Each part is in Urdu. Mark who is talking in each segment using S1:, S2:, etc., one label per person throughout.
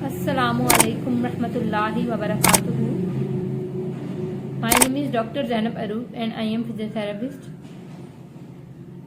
S1: Assalamu alaikum rahmatullahi wa barakatuhu. My name is Dr. Zainab Arup and I am physiotherapist.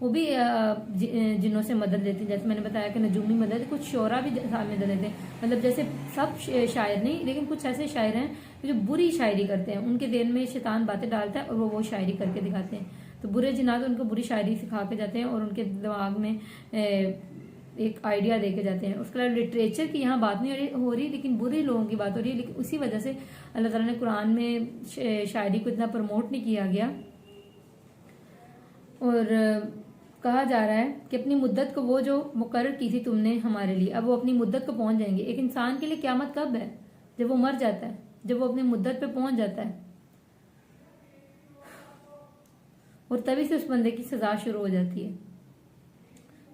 S1: وہ بھی جنوں سے مدد لیتے ہیں. جیسے میں نے بتایا کہ نجومی مدد، کچھ شعرا بھی ساتھ میں مدد لیتے ہیں. مطلب جیسے سب شاعر نہیں، لیکن کچھ ایسے شاعر ہیں جو بری شاعری کرتے ہیں، ان کے دل میں شیطان باتیں ڈالتا ہے اور وہ شاعری کر کے دکھاتے ہیں. تو برے جنات ان کو بری شاعری سکھا کے جاتے ہیں اور ان کے دماغ میں ایک آئیڈیا دے کے جاتے ہیں. اس کے علاوہ لٹریچر کی یہاں بات نہیں ہو رہی، لیکن برے لوگوں کی بات ہو رہی ہے. لیکن اسی وجہ سے اللہ تعالیٰ نے قرآن میں شاعری کو اتنا پروموٹ نہیں کیا گیا. اور کہا جا رہا ہے کہ اپنی مدت کو وہ جو مقرر کی تھی تم نے ہمارے لیے، اب وہ اپنی مدت کو پہنچ جائیں گے. ایک انسان کے لیے قیامت کب ہے؟ جب وہ مر جاتا ہے، جب وہ اپنی مدت پہ پہنچ جاتا ہے، اور تبھی سے اس بندے کی سزا شروع ہو جاتی ہے.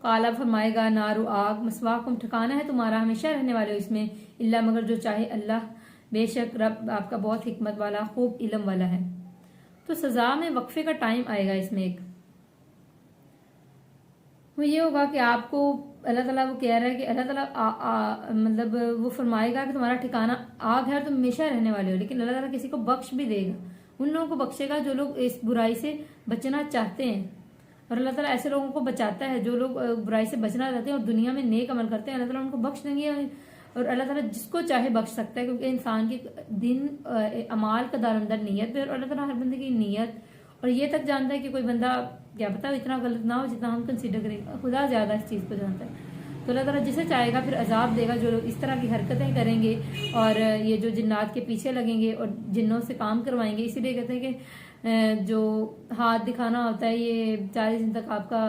S1: قالا فرمائے گا نارو آگ مسواکم ٹھکانا ہے تمہارا ہمیشہ رہنے والے ہو اس میں، اللہ مگر جو چاہے اللہ، بے شک رب آپ کا بہت حکمت والا خوب علم والا ہے. تو سزا میں وقفے کا ٹائم آئے گا. اس میں ایک وہ یہ ہوگا کہ آپ کو اللہ تعالیٰ وہ کہہ رہا ہے کہ اللہ تعالیٰ مطلب وہ فرمائے گا کہ تمہارا ٹھکانہ آگ ہے اور تم ہمیشہ رہنے والے ہو. لیکن اللہ تعالیٰ کسی کو بخش بھی دے گا، ان لوگوں کو بخشے گا جو لوگ اس برائی سے بچنا چاہتے ہیں. اور اللہ تعالیٰ ایسے لوگوں کو بچاتا ہے جو لوگ برائی سے بچنا چاہتے ہیں اور دنیا میں نیک عمل کرتے ہیں. اللہ تعالیٰ ان کو بخش دیں گے، اور اللہ تعالیٰ جس کو چاہے بخش سکتا ہے، کیونکہ انسان کے دن اعمال کا دارومدار نیت پہ، اور اللہ تعالیٰ ہر بندے کی نیت اور یہ تک جانتا ہے کہ کوئی بندہ کیا پتا اتنا غلط نہ ہو جتنا ہم کنسیڈر کریں. خدا زیادہ اس چیز کو جانتا ہے. تو اللہ تعالیٰ جسے چاہے گا پھر عذاب دے گا جو لوگ اس طرح کی حرکتیں کریں گے اور یہ جو جنات کے پیچھے لگیں گے اور جنوں سے کام کروائیں گے. اسی لیے کہتے ہیں کہ جو ہاتھ دکھانا ہوتا ہے یہ 40 دن تک آپ کا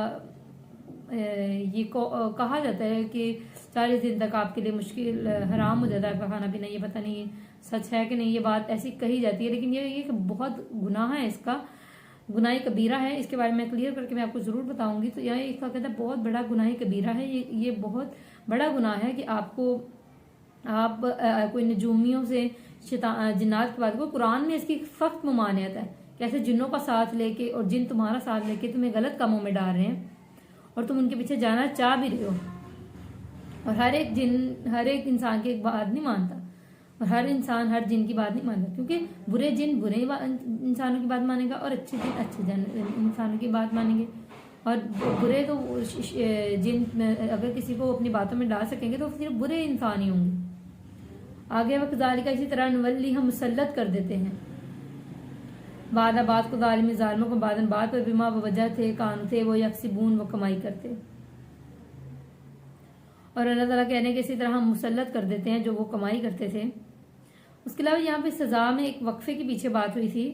S1: یہ کہا جاتا ہے کہ 40 دن تک آپ کے لیے مشکل حرام ہو جاتا ہے آپ کا کھانا پینا. یہ پتہ نہیں سچ ہے کہ نہیں، یہ بات ایسی کہی جاتی ہے، لیکن یہ بہت گناہ ہے، اس کا گناہ کبیرہ ہے. اس کے بارے میں کلیئر کر کے میں آپ کو ضرور بتاؤں گی. تو یہ اس کا کہتا ہے بہت بڑا گناہ کبیرہ ہے. یہ بہت بڑا گناہ ہے کہ آپ کوئی نجومیوں سے جنات کی بات کو، قرآن میں اس کی سخت ممانعت ہے. کیسے جنوں کا ساتھ لے کے اور جن تمہارا ساتھ لے کے تمہیں غلط کاموں میں ڈال رہے ہیں اور تم ان کے پیچھے جانا چاہ بھی رہے ہو. اور ہر ایک انسان کی ایک بات نہیں مانتا، اور ہر انسان ہر جن کی بات نہیں مانتا، کیونکہ برے جن برے انسانوں کی بات مانے گا اور اچھے جن اچھے انسانوں کی بات مانیں گے. اور برے تو جن اگر کسی کو اپنی باتوں میں ڈال سکیں گے تو صرف برے انسان ہی ہوں گے. آگے وقت ذالکہ اسی طرح نولی ہم مسلط کر دیتے ہیں بعد بات کو ظالموں کو بعدن بات پر بما بوجہ تھے کان تھے وہ یکسبون وہ کمائی کرتے. اور اللہ تعالیٰ کہنے کہ اسی طرح ہم مسلط کر دیتے ہیں جو وہ کمائی کرتے تھے. اس کے علاوہ یہاں پہ سزا میں ایک وقفے کے پیچھے بات ہوئی تھی.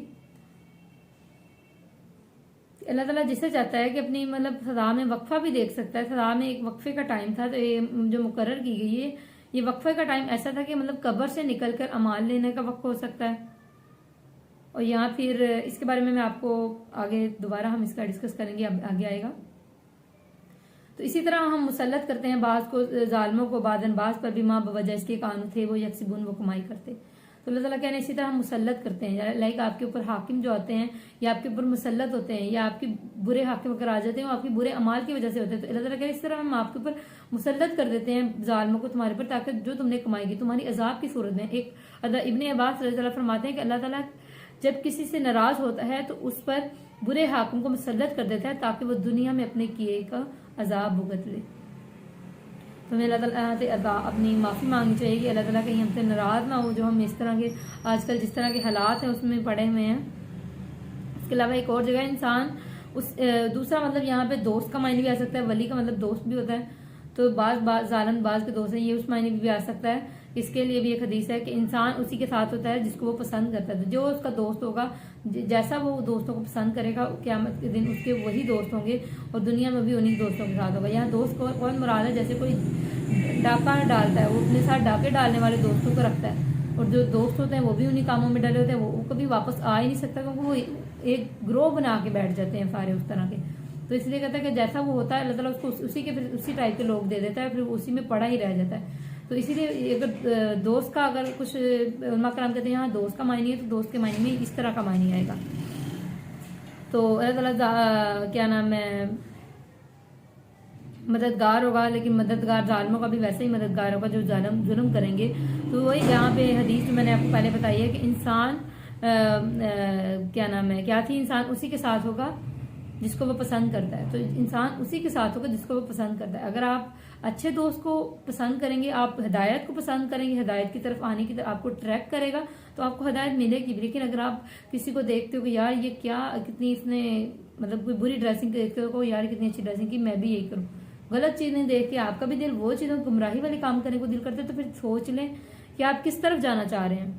S1: اللہ تعالیٰ جسے چاہتا ہے کہ اپنی مطلب سزا میں وقفہ بھی دیکھ سکتا ہے. سزا میں ایک وقفے کا ٹائم تھا، تو یہ جو مقرر کی گئی ہے یہ وقفے کا ٹائم ایسا تھا کہ مطلب قبر سے نکل کر اعمال لینے کا وقت ہو سکتا ہے. اور یہاں پھر اس کے بارے میں آپ کو آگے دوبارہ ہم اس کا ڈسکس کریں گے، آگے آئے گا. تو اسی طرح ہم مسلط کرتے ہیں بعض کو ظالموں کو بعدن بعض پر بھی ماں بوجہ اس کے قانون تھے وہ یکسبون وہ کمائی کرتے. تو اللہ تعالیٰ کہنے اسی طرح ہم مسلط کرتے ہیں، لائک آپ کے اوپر حاکم جو ہوتے ہیں یا آپ کے اوپر مسلط ہوتے ہیں یا آپ کے برے حاکم اگر آ جاتے ہیں وہ آپ کے برے اعمال کی وجہ سے ہوتے ہیں. تو اللہ تعالیٰ کہنے اس طرح ہم آپ کے اوپر مسلط کر دیتے ہیں ظالموں کو تمہارے پر، تاکہ جو تم نے کمائی کی تمہاری عذاب کی صورت میں. ایک ابن عباس رضی اللہ عنہ فرماتے ہیں کہ اللہ تعالیٰ جب کسی سے ناراض ہوتا ہے تو اس پر برے حاکم کو مسلط کر دیتا ہے تاکہ وہ دنیا میں اپنے کیے کا عذاب بھگت لے. تو ہمیں اللہ تعالیٰ سے اپنی معافی مانگنی چاہیے کہ اللہ تعالیٰ کہیں ہم سے ناراض نہ ہو جو ہم اس طرح کے آج کل جس طرح کے حالات ہیں اس میں پڑے ہوئے ہیں. اس کے علاوہ ایک اور جگہ انسان دوسرا مطلب یہاں پہ دوست کا معنی بھی آ سکتا ہے، ولی کا مطلب دوست بھی ہوتا ہے. تو بعض ظالم بعض کے دوست ہیں، یہ اس معنی بھی آ سکتا ہے. اس کے لیے بھی ایک حدیث ہے کہ انسان اسی کے ساتھ ہوتا ہے جس کو وہ پسند کرتا ہے. جو اس کا دوست ہوگا جیسا وہ دوستوں کو پسند کرے گا قیامت کے دن اس کے وہی دوست ہوں گے اور دنیا میں بھی انہیں دوستوں کے ساتھ ہوگا. یہاں دوست کو کون مراد ہے؟ جیسے کوئی ڈاکہ ڈالتا ہے وہ اپنے ساتھ ڈاکے ڈالنے والے دوستوں کو رکھتا ہے، اور جو دوست ہوتے ہیں وہ بھی انہیں کاموں میں ڈالے ہوتے ہیں، وہ کبھی واپس آ ہی نہیں سکتا کیونکہ وہ ایک گروہ بنا کے بیٹھ جاتے ہیں سارے اس طرح کے. تو اس لیے کہتا ہے کہ جیسا وہ ہوتا ہے اللہ تعالیٰ اس کو اسی ٹائپ کے لوگ دے دیتا ہے، پھر اسی میں پڑا ہی رہ جاتا ہے. تو اسی لیے اگر دوست کا اگر کچھ علماء کرام کہتے ہیں یہاں دوست کا معنی ہے تو دوست کے معنی میں اس طرح کا معنی آئے گا. تو اللہ تعالیٰ کیا نام ہے مددگار ہوگا، لیکن مددگار ظالموں کا بھی ویسے ہی مددگار ہوگا جو ظلم کریں گے. تو وہی یہاں پہ حدیث جو میں نے آپ کو پہلے بتائی ہے کہ انسان کیا نام ہے کیا تھی، انسان اسی کے ساتھ ہوگا جس کو وہ پسند کرتا ہے. تو انسان اسی کے ساتھ ہوگا جس کو وہ پسند کرتا ہے. اگر آپ اچھے دوست کو پسند کریں گے, آپ ہدایت کو پسند کریں گے, ہدایت کی طرف آنے کی طرف آپ کو ٹریک کرے گا, تو آپ کو ہدایت ملے گی. لیکن اگر آپ کسی کو دیکھتے ہو کہ یار یہ کیا کتنی اس نے مطلب کوئی بری ڈریسنگ دیکھتے ہو, یار کتنی اچھی ڈریسنگ کی, میں بھی یہی کروں, غلط چیزیں دیکھ کے آپ کا بھی دل وہ چیزوں گمراہی والے کام کرنے کو دل کرتے ہے, تو پھر سوچ لیں کہ آپ کس طرف جانا چاہ رہے ہیں.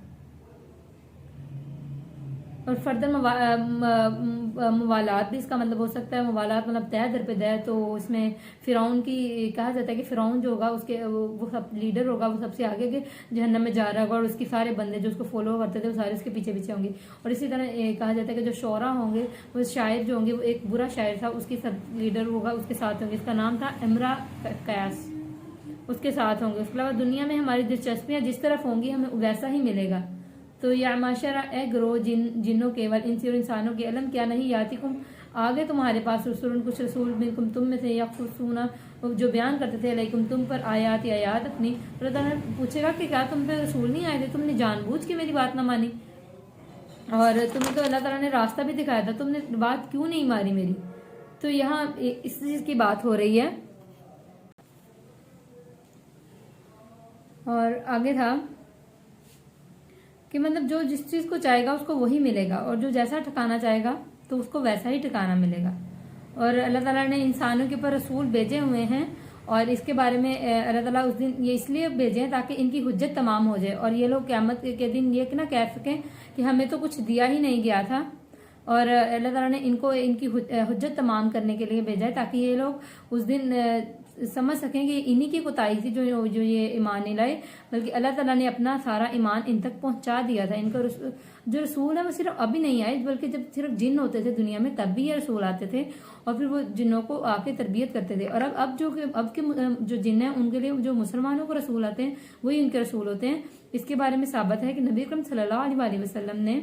S1: اور فردر موالات بھی اس کا مطلب ہو سکتا ہے. موالات مطلب دہ در پہ دہ, تو اس میں فرعون کی کہا جاتا ہے کہ فرعون جو ہوگا اس کے وہ سب لیڈر ہوگا, وہ سب سے آگے کے جہنم میں جا رہا ہوگا, اور اس کے سارے بندے جو اس کو فالو کرتے تھے وہ سارے اس کے پیچھے پیچھے ہوں گے. اور اسی طرح کہا جاتا ہے کہ جو شعراء ہوں گے, وہ شاعر جو ہوں گے, وہ ایک برا شاعر تھا, اس کی سب لیڈر ہوگا اس کے ساتھ ہوں گے, اس کا نام تھا امرا قیاس, اس کے ساتھ ہوں گے. اس کے علاوہ دنیا میں ہماری دلچسپیاں جس طرف ہوں گی ہمیں ویسا ہی ملے گا. تو یا معاشرہ اے گروہ جنوں کے انسی اور انسانوں کے علم کیا نہیں یاتکم, آگے تمہارے پاس رسول کچھ رسول منکم تم میں سے یقصون جو بیان کرتے تھے علیکم تم پر آیات اپنی. اللہ تعالیٰ پوچھے گا کہ کیا تم پہ رسول نہیں آئے تھے, تم نے جان بوجھ کے میری بات نہ مانی, اور تمہیں تو اللہ تعالیٰ نے راستہ بھی دکھایا تھا, تم نے بات کیوں نہیں ماری میری. تو یہاں اس چیز کی بات ہو رہی ہے. اور آگے تھا کہ مطلب جو جس چیز کو چاہے گا اس کو وہی ملے گا, اور جو جیسا ٹھکانا چاہے گا تو اس کو ویسا ہی ٹھکانا ملے گا. اور اللہ تعالیٰ نے انسانوں کے اوپر رسول بھیجے ہوئے ہیں, اور اس کے بارے میں اللہ تعالیٰ اس دن یہ اس لیے بھیجے ہیں تاکہ ان کی حجت تمام ہو جائے, اور یہ لوگ قیامت کے دن یہ نہ کہہ سکیں کہ ہمیں تو کچھ دیا ہی نہیں گیا تھا. اور اللہ تعالیٰ نے ان کو ان کی حجت تمام کرنے کے لیے بھیجا ہے, تاکہ یہ لوگ اس دن سمجھ سکیں کہ انہی کی کوتاہی تھی جو یہ ایمان نہیں لائے, بلکہ اللہ تعالیٰ نے اپنا سارا ایمان ان تک پہنچا دیا تھا. ان کا جو رسول ہے وہ صرف ابھی نہیں آئے, بلکہ جب صرف جن ہوتے تھے دنیا میں تب بھی یہ رسول آتے تھے, اور پھر وہ جنوں کو آ کے تربیت کرتے تھے. اور اب کے جو جن ہیں ان کے لیے جو مسلمانوں کو رسول آتے ہیں وہی ان کے رسول ہوتے ہیں. اس کے بارے میں ثابت ہے کہ نبی اکرم صلی اللہ علیہ وسلم نے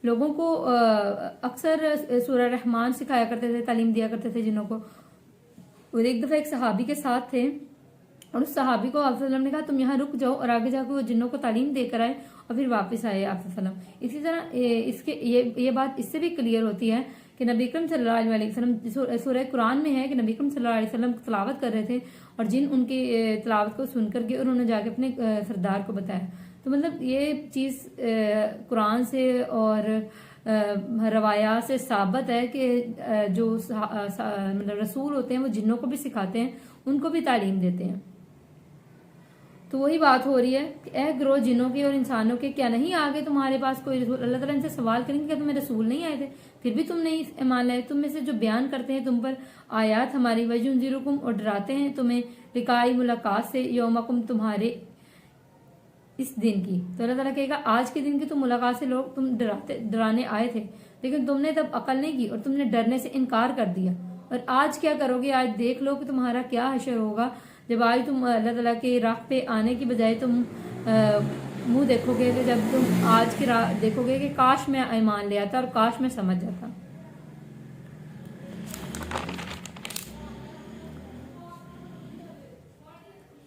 S1: لوگوں کو اکثر سورہ رحمان سکھایا کرتے تھے, تعلیم دیا کرتے تھے جنوں کو. اور ایک دفعہ ایک صحابی کے ساتھ تھے, اور اس صحابی کو آپ صلی اللہ علیہ وسلم نے کہا تم یہاں رک جاؤ, اور آگے جا کے وہ جنوں کو تعلیم دے کر آئے, اور پھر واپس آئے آپ صلی اللہ علیہ وسلم. اسی طرح یہ بات اس سے بھی کلیئر ہوتی ہے کہ نبی اکرم صلی اللہ علیہ وسلم سورہ قرآن میں ہے کہ نبی اکرم صلی اللہ علیہ وسلم تلاوت کر رہے تھے, اور جن ان کی تلاوت کو سن کر کے انہوں نے جا کے اپنے سردار کو بتایا. تو مطلب یہ چیز قرآن سے اور روایات سے ثابت ہے کہ جو مطلب رسول ہوتے ہیں وہ جنوں کو بھی سکھاتے ہیں, ان کو بھی تعلیم دیتے ہیں. تو وہی بات ہو رہی ہے کہ اے گروہ جنوں کے اور انسانوں کے, کیا نہیں آگے تمہارے پاس کوئی رسول. اللہ تعالیٰ ان سے سوال کریں گے کیا تمہیں رسول نہیں آئے تھے, پھر بھی تم نہیں ایمان لائے. تم میں سے جو بیان کرتے ہیں تم پر آیات ہماری, وَيُنذِرُكُمْ اور ڈراتے ہیں تمہیں لقاء ملاقات سے, یومکم تمہارے اس دن کی. تو اللہ تعالیٰ کہے گا آج کے دن کی تم ملاقات سے لوگ تم ڈرانے آئے تھے, لیکن تم نے تب عقل نہیں کی اور تم نے ڈرنے سے انکار کر دیا. اور آج کیا کرو گے, آج دیکھ لو کہ تمہارا کیا حشر ہوگا, جب آج تم اللہ تعالیٰ کے راہ پہ آنے کی بجائے تم منہ دیکھو گے, جب تم آج کی راہ دیکھو گے کہ کاش میں ایمان لے آتا اور کاش میں سمجھ جاتا.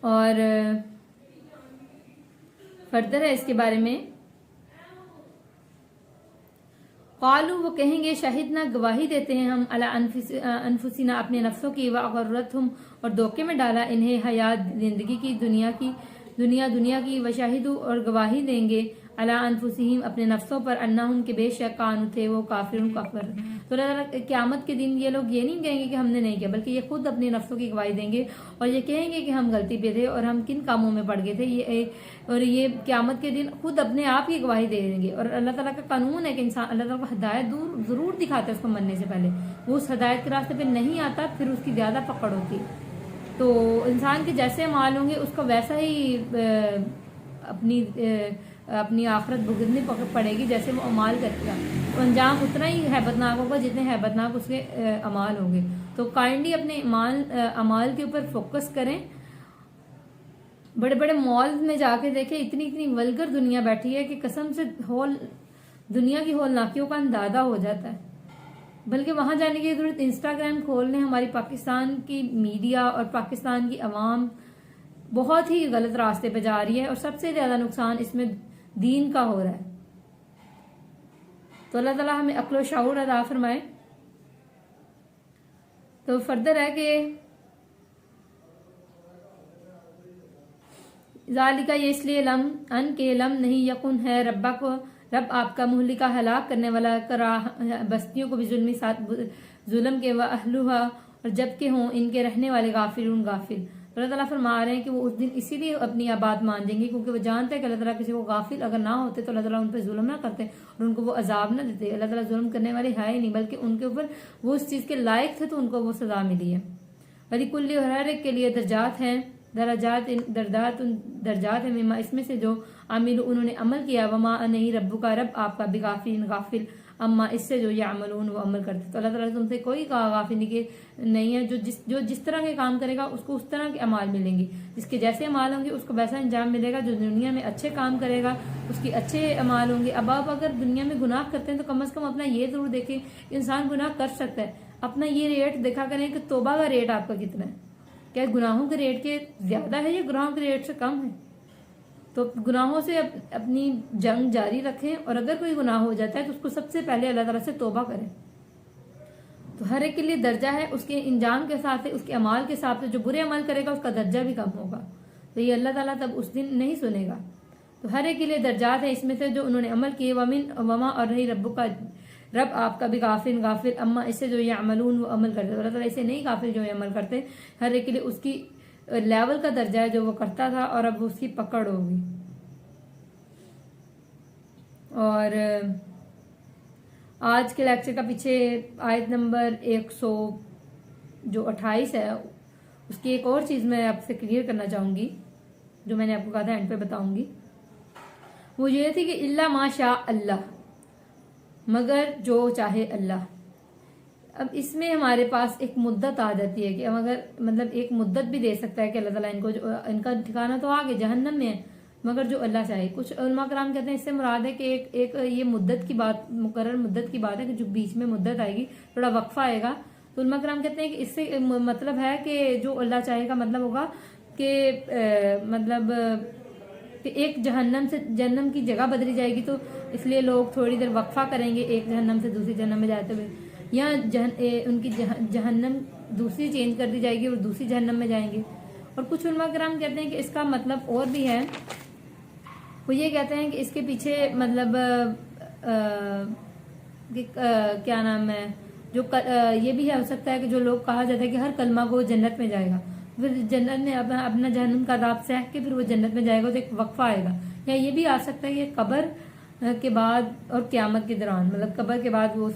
S1: اور فردر ہے اس کے بارے میں, قالو وہ کہیں گے شہدنا گواہی دیتے ہیں ہم علی انفسنا اپنے نفسوں کی, وغرتہم اور دھوکے میں ڈالا انہیں حیات زندگی کی دنیا کی, وشاہدو اور گواہی دیں گے علی انفسہم اپنے نفسوں پر, انہم کے بے شک کانو تھے وہ کافر. تو قیامت کے دن یہ لوگ یہ نہیں کہیں گے کہ ہم نے نہیں کیا, بلکہ یہ خود اپنے نفسوں کی گواہی دیں گے اور یہ کہیں گے کہ ہم غلطی پہ تھے اور ہم کن کاموں میں پڑ گئے تھے. اور یہ قیامت کے دن خود اپنے آپ کی گواہی دے دیں گے. اور اللہ تعالیٰ کا قانون ہے کہ انسان اللہ تعالیٰ کو ہدایت ضرور دکھاتا ہے اس کو مننے سے پہلے, وہ اس ہدایت کے راستے پہ نہیں آتا پھر اس کی زیادہ پکڑ ہوتی. تو انسان کے جیسے اعمال ہوں گے اس کو ویسا ہی اپنی آخرت بھگتنی پڑے گی جیسے وہ اعمال کرے گا. انجام اتنا ہی ہیبت ناک ہوگا جتنے ہیبت ناک اس کے اعمال ہوں گے. تو کائنڈلی اپنے اعمال کے اوپر فوکس کریں. بڑے بڑے مالز میں جا کے دیکھیں, اتنی ولگر دنیا بیٹھی ہے کہ قسم سے دنیا کی ہولناکیوں کا اندازہ ہو جاتا ہے. بلکہ وہاں جانے کی ضرورت انسٹاگرام کھول لیں. ہماری پاکستان کی میڈیا اور پاکستان کی عوام بہت ہی غلط راستے پہ جا رہی ہے, اور سب سے زیادہ نقصان اس میں دین کا ہو رہا ہے. تو اللہ تعالیٰ ہمیں عقل و شعور عطا فرمائے. تو فردر ہے کہ ذالکہ یہ اس لیے لم ان کے لم نہیں یقن ہے ربا کو رب آپ کا مہلکہ ہلاک کرنے والا بستیوں کو بھی ظلمی ساتھ ظلم کے واہلھا اور جب کہ ہوں ان کے رہنے والے غافلون غافل. اللہ تعالیٰ فرما رہے ہیں کہ وہ اس دن اسی لیے اپنی بات مان دیں گے کیونکہ وہ جانتے ہیں کہ اللہ تعالیٰ کسی کو غافل اگر نہ ہوتے تو اللہ تعالیٰ ان پہ ظلم نہ کرتے اور ان کو وہ عذاب نہ دیتے. اللہ تعالیٰ ظلم کرنے والے ہے ہی نہیں بلکہ ان کے اوپر وہ اس چیز کے لائق تھے تو ان کو وہ سزا ملی ہے. وَلِكُلِّ ہر ایک کے لیے درجات ہیں درجات ہیں مما اس میں سے جو عامل انہوں نے عمل کیا وما نہیں ربو کا رب آپ کا بغافل غافل اما اس سے جو یعملون وہ عمل کرتے. تو اللہ تعالیٰ تم سے کوئی غافل نہیں ہے. جو جس طرح کے کام کرے گا اس کو اس طرح کے اعمال ملیں گے. جس کے جیسے اعمال ہوں گے اس کو ویسا انجام ملے گا. جو دنیا میں اچھے کام کرے گا اس کی اچھے اعمال ہوں گے. اب آپ اگر دنیا میں گناہ کرتے ہیں تو کم از کم اپنا یہ ضرور دیکھیں انسان گناہ کر سکتا ہے. اپنا یہ ریٹ دیکھا کریں کہ توبہ کا ریٹ آپ کا کتنا ہے. کیا گناہوں کے ریٹ کے زیادہ ہے یا گناہوں کے ریٹ سے کم ہے؟ تو گناہوں سے اپنی جنگ جاری رکھیں اور اگر کوئی گناہ ہو جاتا ہے تو اس کو سب سے پہلے اللہ تعالیٰ سے توبہ کریں. تو ہر ایک کے لیے درجہ ہے اس کے انجام کے ساتھ اس کے اعمال کے ساتھ. جو برے عمل کرے گا اس کا درجہ بھی کم ہوگا. تو یہ اللہ تعالیٰ تب اس دن نہیں سنے گا. تو ہر ایک کے لیے درجات ہیں اس میں سے جو انہوں نے عمل کیے وما اور رہی رب کا رب آپ کا بھی غافل اما اس سے جو یعملون وہ عمل کرتے. اللہ تعالیٰ اسے نہیں غافل جو عمل کرتے. ہر ایک کے لیے اس کی لیول کا درجہ ہے جو وہ کرتا تھا اور اب اس کی پکڑ ہوگی. اور آج کے لیکچر کا پیچھے آیت نمبر 128 ہے اس کی ایک اور چیز میں آپ سے کلیئر کرنا چاہوں گی جو میں نے آپ کو کہا تھا اینڈ پہ بتاؤں گی. وہ یہ تھی کہ الا ما شاء اللہ مگر جو چاہے اللہ. اب اس میں ہمارے پاس ایک مدت آ جاتی ہے کہ ہم اگر مطلب ایک مدت بھی دے سکتا ہے کہ اللہ تعالیٰ ان کا ٹھکانہ تو آگے جہنم میں ہے مگر جو اللہ چاہے. کچھ علماء کرام کہتے ہیں اس سے مراد ہے کہ ایک یہ مدت کی بات مقرر مدت کی بات ہے کہ جو بیچ میں مدت آئے گی تھوڑا وقفہ آئے گا. تو علماء کرام کہتے ہیں کہ اس سے مطلب ہے کہ جو اللہ چاہے کا مطلب ہوگا کہ مطلب کہ ایک جہنم کی جگہ بدلی جائے گی تو اس لیے لوگ تھوڑی دیر وقفہ کریں گے ایک جہنم سے دوسری جہنم میں جاتے ہوئے یا ان کی جہنم دوسری چینج کر دی جائے گی اور دوسری جہنم میں جائیں گے. اور کچھ علماء کرام کہتے ہیں کہ اس کا مطلب اور بھی ہے. وہ یہ کہتے ہیں کہ اس کے پیچھے مطلب کیا نام ہے جو یہ بھی ہو سکتا ہے کہ جو لوگ کہا جاتا ہے کہ ہر کلمہ کو جنت میں جائے گا پھر جنت میں اپنا جہنم کا عذاب سہ کے پھر وہ جنت میں جائے گا تو ایک وقفہ آئے گا. یا یہ بھی آ سکتا ہے کہ قبر کے بعد اور قیامت کے دوران مطلب قبر کے بعد وہ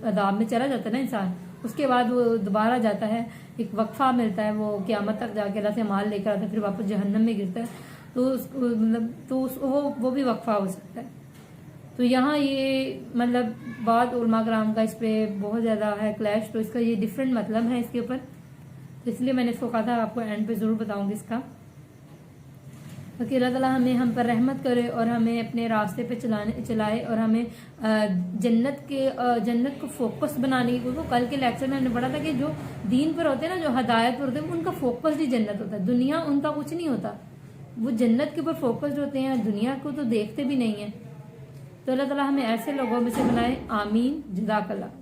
S1: عذاب میں چلا جاتا ہے نا انسان اس کے بعد وہ دوبارہ جاتا ہے ایک وقفہ ملتا ہے وہ قیامت تک جا کے اللہ سے مال لے کر آتا ہے پھر واپس جہنم میں گرتا ہے تو وہ بھی وقفہ ہو سکتا ہے. تو یہاں یہ مطلب بعض علماء کرام کا اس پہ بہت زیادہ ہے کلیش. تو اس کا یہ ڈفرینٹ مطلب ہے اس کے اوپر. تو اس لیے میں نے اس کو کہا تھا آپ کو اینڈ پہ ضرور بتاؤں گی اس کا کہ اللہ تعالیٰ ہم پر رحمت کرے اور ہمیں اپنے راستے پہ چلائے اور ہمیں جنت کو فوکس بنانے کی. کیونکہ کل کے لیکچر میں ہم نے پڑھا تھا کہ جو دین پر ہوتے ہیں نا جو ہدایت پر ہوتے ہیں ان کا فوکس ہی جنت ہوتا ہے. دنیا ان کا کچھ نہیں ہوتا. وہ جنت کے اوپر فوکسڈ ہوتے ہیں دنیا کو تو دیکھتے بھی نہیں ہیں. تو اللہ تعالیٰ ہمیں ایسے لوگوں میں سے بنائے. آمین. جزاک اللہ.